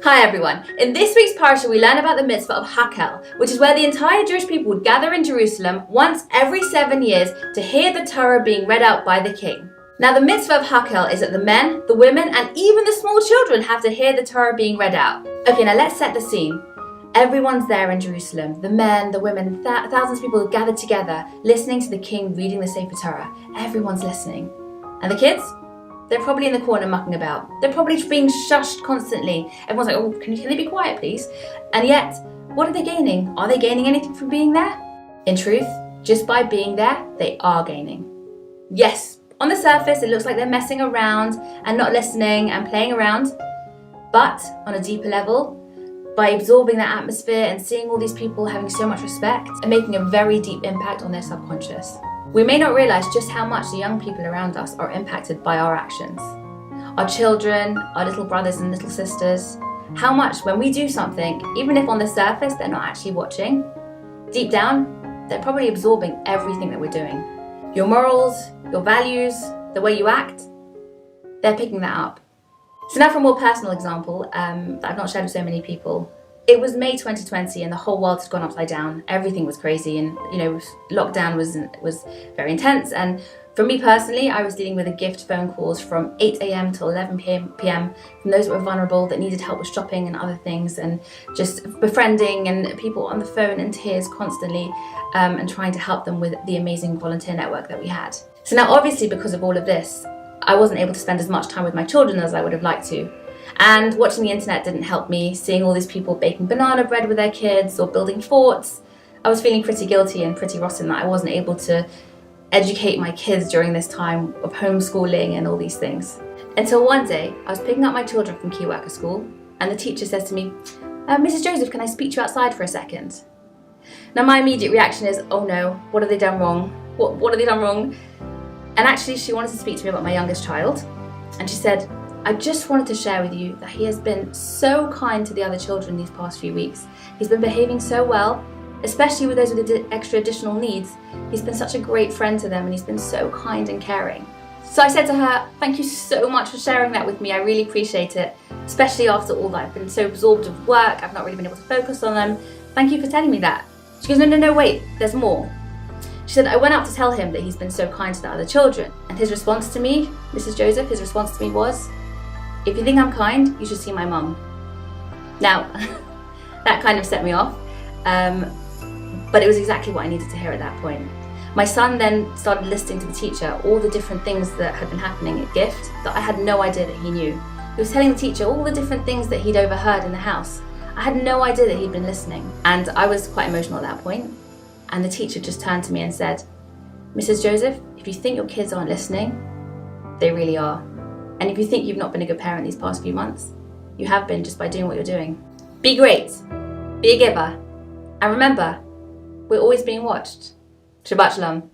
Hi everyone. In this week's parasha we learn about the mitzvah of Hakel, which is where the entire Jewish people would gather in Jerusalem once every 7 years to hear the Torah being read out by the king. Now the mitzvah of Hakel is that the men, the women and even the small children have to hear the Torah being read out. Okay, now let's set the scene. Everyone's there in Jerusalem. The men, the women, thousands of people gathered together listening to the king reading the Sefer Torah. Everyone's listening. And the kids? They're probably in the corner mucking about. They're probably being shushed constantly. Everyone's like, oh, can they be quiet, please? And yet, what are they gaining? Are they gaining anything from being there? In truth, just by being there, they are gaining. Yes, on the surface, it looks like they're messing around and not listening and playing around. But on a deeper level, by absorbing that atmosphere and seeing all these people having so much respect and making a very deep impact on their subconscious. We may not realize just how much the young people around us are impacted by our actions. Our children, our little brothers and little sisters, how much when we do something, even if on the surface they're not actually watching, deep down, they're probably absorbing everything that we're doing. Your morals, your values, the way you act, they're picking that up. So now for a more personal example that I've not shared with so many people. It was May 2020 and the whole world had gone upside down. Everything was crazy and, lockdown was very intense. And for me personally, I was dealing with gift phone calls from 8 a.m. till 11 p.m. from those that were vulnerable, that needed help with shopping and other things, and just befriending and people on the phone in tears constantly and trying to help them with the amazing volunteer network that we had. So now obviously because of all of this, I wasn't able to spend as much time with my children as I would have liked to. And watching the internet didn't help me. Seeing all these people baking banana bread with their kids or building forts, I was feeling pretty guilty and pretty rotten that I wasn't able to educate my kids during this time of homeschooling and all these things. Until one day, I was picking up my children from key worker school and the teacher says to me, Mrs. Joseph, can I speak to you outside for a second? Now my immediate reaction is, oh no, what have they done wrong? What have they done wrong? And actually she wanted to speak to me about my youngest child. And she said, I just wanted to share with you that he has been so kind to the other children these past few weeks. He's been behaving so well, especially with those with extra additional needs. He's been such a great friend to them and he's been so kind and caring. So I said to her, thank you so much for sharing that with me. I really appreciate it, especially after all that. I've been so absorbed with work. I've not really been able to focus on them. Thank you for telling me that. She goes, no, wait, there's more. She said, I went out to tell him that he's been so kind to the other children. And his response to me, Mrs. Joseph, his response to me was, if you think I'm kind, you should see my mum. Now, that kind of set me off, but it was exactly what I needed to hear at that point. My son then started listening to the teacher all the different things that had been happening at Gift that I had no idea that he knew. He was telling the teacher all the different things that he'd overheard in the house. I had no idea that he'd been listening. And I was quite emotional at that point. And the teacher just turned to me and said, Mrs. Joseph, if you think your kids aren't listening, they really are. And if you think you've not been a good parent these past few months, you have been just by doing what you're doing. Be great, be a giver, and remember, we're always being watched. Shabbat Shalom.